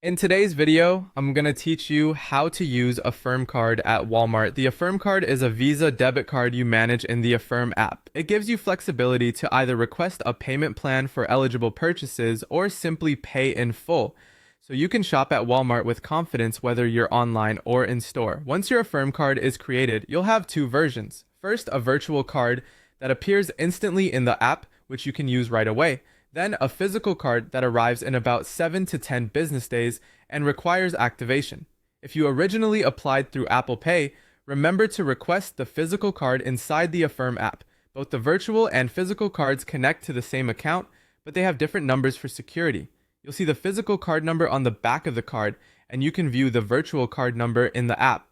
In today's video, I'm going to teach you how to use Affirm card at Walmart. The Affirm card is a Visa debit card you manage in the Affirm app. It gives you flexibility to either request a payment plan for eligible purchases or simply pay in full. So you can shop at Walmart with confidence whether you're online or in store. Once your Affirm card is created, you'll have two versions. First, a virtual card that appears instantly in the app, which you can use right away. Then a physical card that arrives in about 7 to 10 business days and requires activation. If you originally applied through Apple Pay, remember to request the physical card inside the Affirm app. Both the virtual and physical cards connect to the same account, but they have different numbers for security. You'll see the physical card number on the back of the card, and you can view the virtual card number in the app.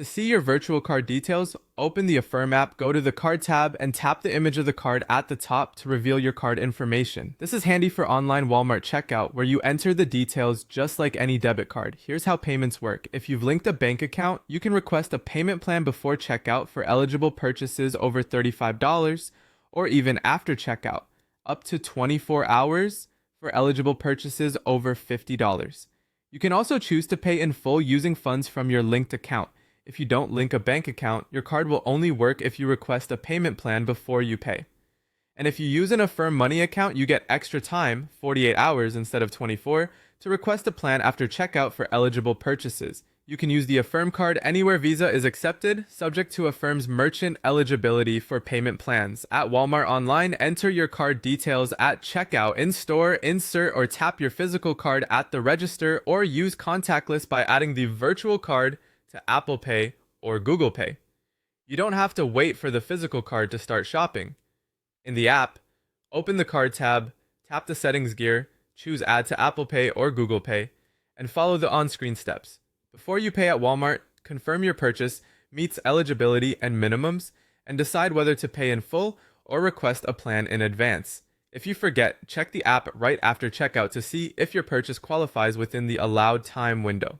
To see your virtual card details, open the Affirm app, go to the card tab, and tap the image of the card at the top to reveal your card information. This is handy for online Walmart checkout where you enter the details just like any debit card. Here's how payments work. If you've linked a bank account, you can request a payment plan before checkout for eligible purchases over $35 or even after checkout, up to 24 hours for eligible purchases over $50. You can also choose to pay in full using funds from your linked account. If you don't link a bank account, your card will only work if you request a payment plan before you pay. And if you use an Affirm Money account, you get extra time, 48 hours instead of 24, to request a plan after checkout for eligible purchases. You can use the Affirm card anywhere Visa is accepted, subject to Affirm's merchant eligibility for payment plans. At Walmart Online, enter your card details at checkout. In store, insert or tap your physical card at the register, or use contactless by adding the virtual card to Apple Pay or Google Pay. You don't have to wait for the physical card to start shopping. In the app, open the card tab, tap the settings gear, choose Add to Apple Pay or Google Pay, and follow the on-screen steps. Before you pay at Walmart, confirm your purchase meets eligibility and minimums, and decide whether to pay in full or request a plan in advance. If you forget, check the app right after checkout to see if your purchase qualifies within the allowed time window.